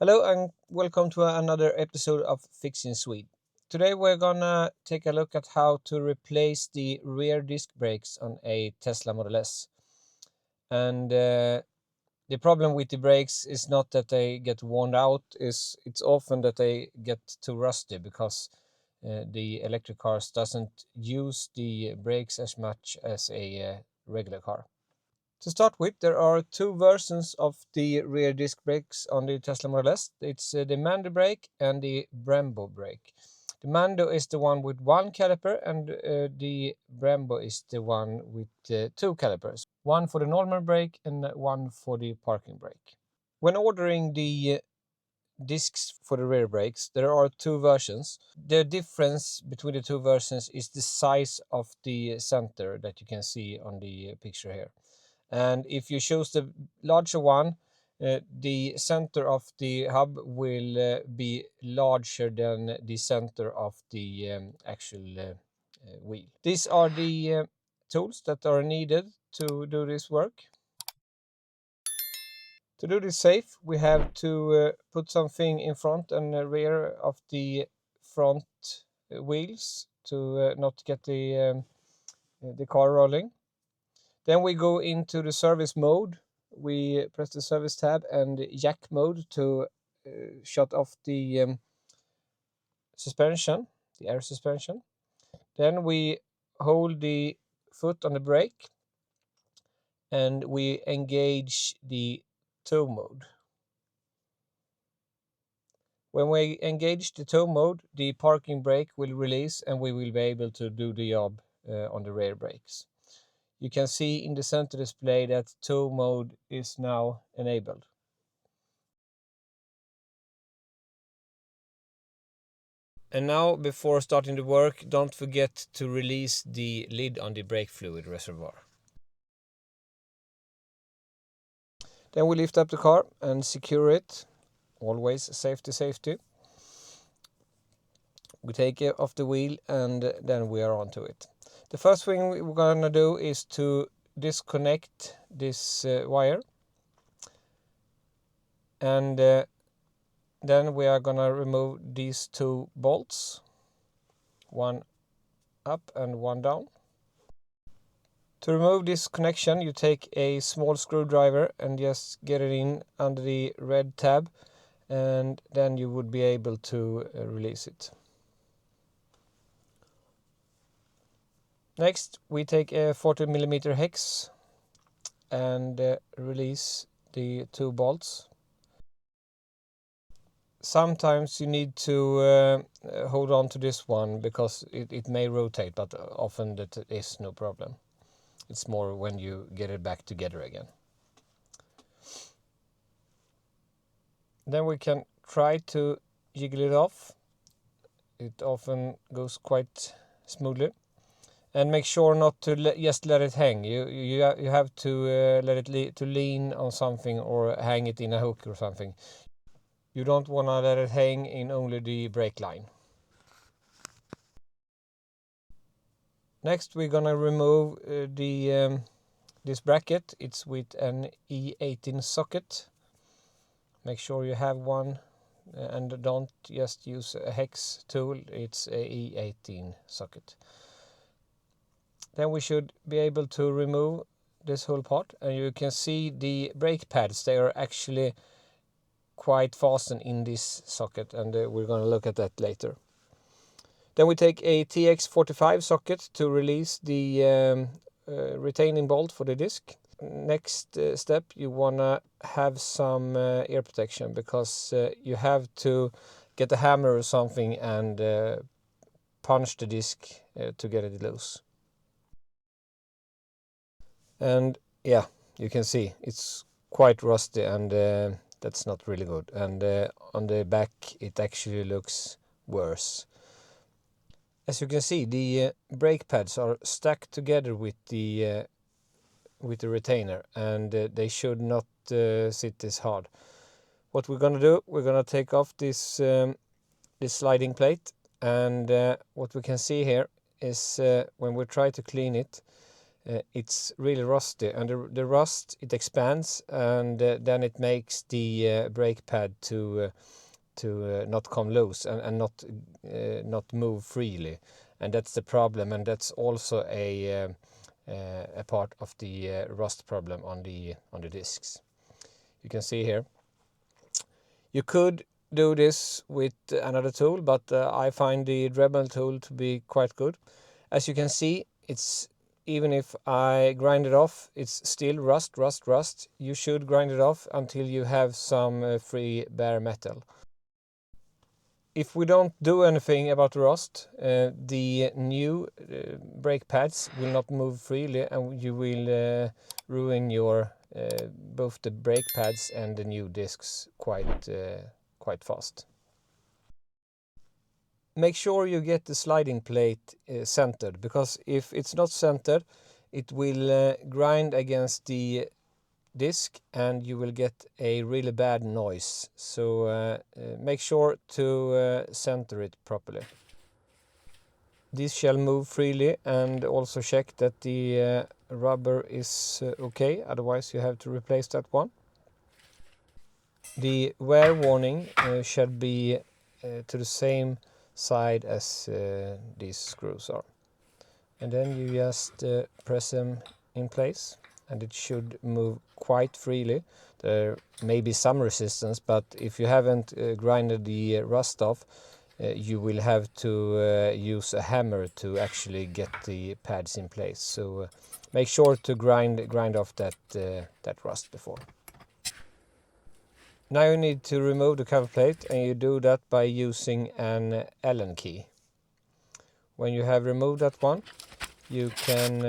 Hello and welcome to another episode of Fixing Swede. Today we're gonna take a look at how to replace the rear disc brakes on a Tesla Model S. And the problem with the brakes is not that they get worn out, it's often that they get too rusty because the electric cars doesn't use the brakes as much as a regular car. To start with, there are two versions of the rear disc brakes on the Tesla Model S. It's the Mando brake and the Brembo brake. The Mando is the one with one caliper and the Brembo is the one with two calipers. One for the normal brake and one for the parking brake. When ordering the discs for the rear brakes, there are two versions. The difference between the two versions is the size of the center that you can see on the picture here. And if you choose the larger one, the center of the hub will be larger than the center of the actual wheel. These are the tools that are needed to do this work. To do this safe, we have to put something in front and rear of the front wheels to not get the car rolling. Then we go into the service mode. We press the service tab and jack mode to shut off the suspension, the air suspension. Then we hold the foot on the brake and we engage the tow mode. When we engage the tow mode, the parking brake will release and we will be able to do the job on the rear brakes. You can see in the center display that tow mode is now enabled. And now, before starting the work, don't forget to release the lid on the brake fluid reservoir. Then we lift up the car and secure it. Always safety, safety. We take it off the wheel and then we are onto it. The first thing we're gonna do is to disconnect this wire. And then we are gonna remove these two bolts. One up and one down. To remove this connection, you take a small screwdriver and just get it in under the red tab, and then you would be able to release it. Next, we take a 40mm hex and release the two bolts. Sometimes you need to hold on to this one because it may rotate, but often that is no problem. It's more when you get it back together again. Then we can try to jiggle it off. It often goes quite smoothly. And make sure not to just let it hang. You have to let it lean on something or hang it in a hook or something. You don't want to let it hang in only the brake line. Next, we're gonna remove this bracket. It's with an E18 socket. Make sure you have one and don't just use a hex tool. It's a E18 socket. Then we should be able to remove this whole part, and you can see the brake pads. They are actually quite fastened in this socket, and we're going to look at that later. Then we take a TX45 socket to release the retaining bolt for the disc. Next step, you want to have some ear protection because you have to get a hammer or something and punch the disc to get it loose. And yeah, you can see it's quite rusty, and that's not really good. And on the back it actually looks worse. As you can see, the brake pads are stuck together with the retainer, and they should not sit this hard. What we're gonna do, we're gonna take off this sliding plate, and what we can see here is when we try to clean it, it's really rusty, and the rust, it expands, and then it makes the brake pad to not come loose and not move freely, and that's the problem, and that's also a part of the rust problem on the discs. You can see here. You could do this with another tool, but I find the Dremel tool to be quite good. As you can see, it's even if I grind it off, it's still rust. You should grind it off until you have some free bare metal. If we don't do anything about the rust, the new brake pads will not move freely, and you will ruin your both the brake pads and the new discs quite fast. Make sure you get the sliding plate centered, because if it's not centered, it will grind against the disc and you will get a really bad noise. So make sure to center it properly. This shall move freely, and also check that the rubber is okay, otherwise you have to replace that one. The wear warning should be to the same side as these screws are. And then you just press them in place, and it should move quite freely. There may be some resistance, but if you haven't grinded the rust off, you will have to use a hammer to actually get the pads in place. So make sure to grind off that rust before. Now you need to remove the cover plate, and you do that by using an Allen key. When you have removed that one, you can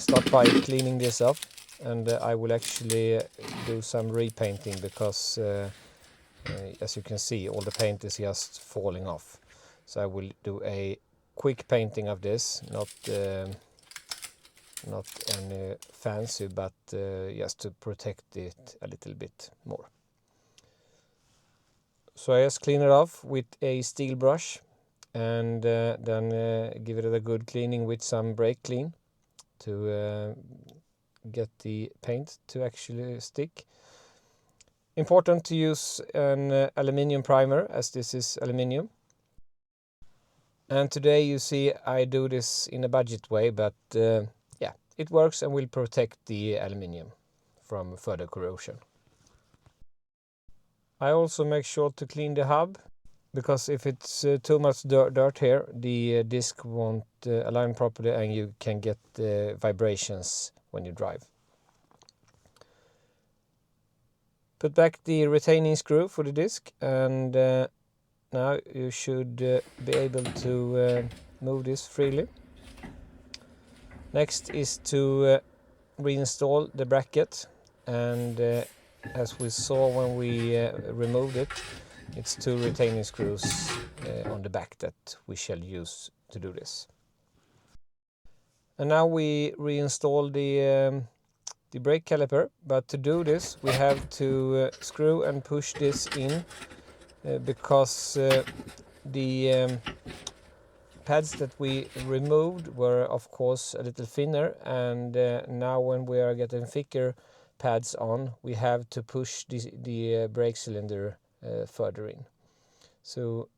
start by cleaning this up, and I will actually do some repainting, because as you can see, all the paint is just falling off. So I will do a quick painting of this, not any fancy, but just to protect it a little bit more. So I just clean it off with a steel brush, and then give it a good cleaning with some brake clean to get the paint to actually stick. Important to use an aluminium primer, as this is aluminium. And today you see I do this in a budget way, but yeah, it works and will protect the aluminium from further corrosion. I also make sure to clean the hub, because if it's too much dirt here, the disc won't align properly, and you can get vibrations when you drive. Put back the retaining screw for the disc, and now you should be able to move this freely. Next is to reinstall the bracket, and as we saw when we removed it, it's 2 retaining screws on the back that we shall use to do this. And now we reinstall the brake caliper, but to do this we have to screw and push this in, because the pads that we removed were of course a little thinner, and now when we are getting thicker pads on, we have to push the brake cylinder further in. So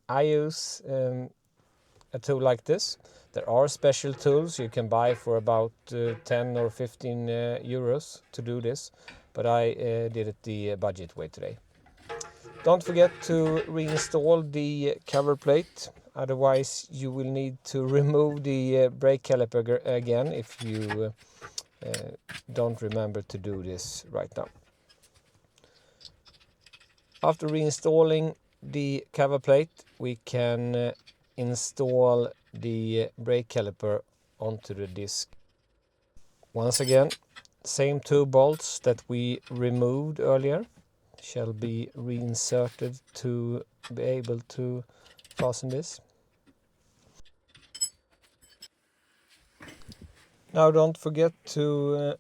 I use a tool like this. There are special tools you can buy for about 10 or 15 euros to do this, but I did it the budget way today. Don't forget to reinstall the cover plate, otherwise you will need to remove the brake caliper again if you don't remember to do this right now. After reinstalling the cover plate, we can install the brake caliper onto the disc. Once again, same 2 bolts that we removed earlier shall be reinserted to be able to fasten this. Now don't forget to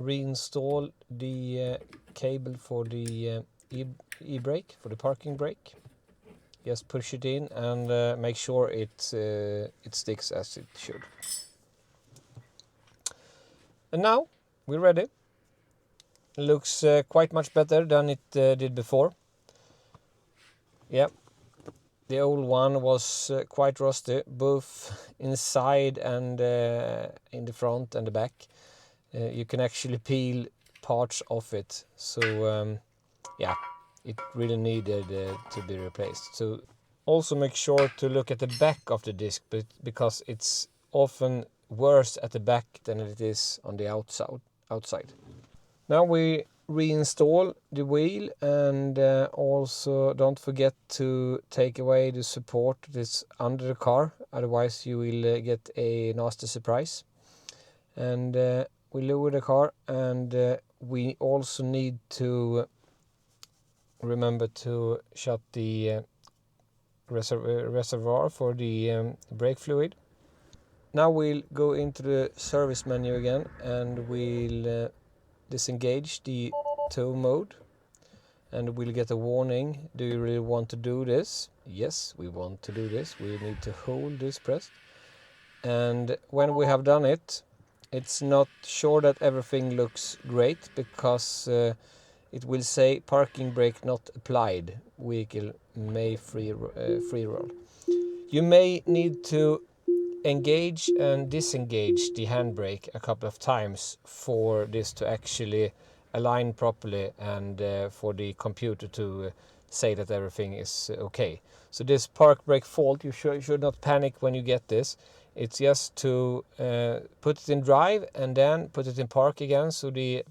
reinstall the cable for the e-brake, for the parking brake. Just push it in and make sure it sticks as it should. And now we're ready. It looks quite much better than it did before. Yeah, the old one was quite rusty, both inside and in the front and the back. You can actually peel parts of it, so yeah, it really needed to be replaced. So also make sure to look at the back of the disc, because it's often worse at the back than it is on the outside. Now we reinstall the wheel, and also don't forget to take away the support that's under the car, otherwise you will get a nasty surprise. And we lower the car, and we also need to remember to shut the reservoir for the brake fluid. Now we'll go into the service menu again, and we'll disengage the tow mode, and we'll get a warning. Do you really want to do this? Yes, we want to do this. We need to hold this pressed, and when we have done it, it's not sure that everything looks great, because it will say parking brake not applied, vehicle may free roll. You may need to engage and disengage the handbrake a couple of times for this to actually align properly, and for the computer to say that everything is okay. So this park brake fault, you should not panic when you get this. It's just to put it in drive and then put it in park again, so the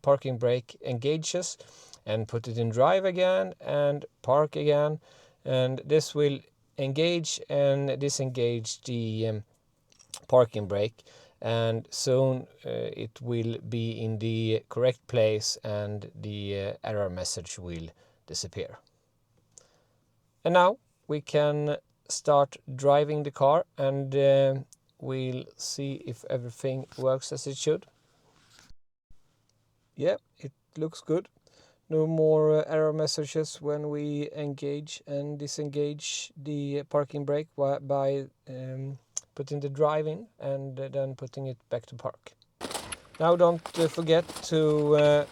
parking brake engages, and put it in drive again and park again, and this will engage and disengage the parking brake, and soon it will be in the correct place, and the error message will disappear. And now we can start driving the car, and we'll see if everything works as it should. Yeah, it looks good. No more error messages when we engage and disengage the parking brake by putting the drive in and then putting it back to park. Now don't forget to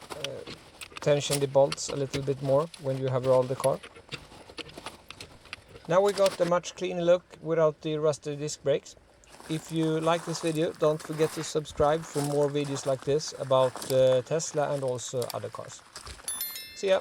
tension the bolts a little bit more when you have rolled the car. Now we got a much cleaner look without the rusty disc brakes. If you like this video, don't forget to subscribe for more videos like this about Tesla and also other cars. See ya!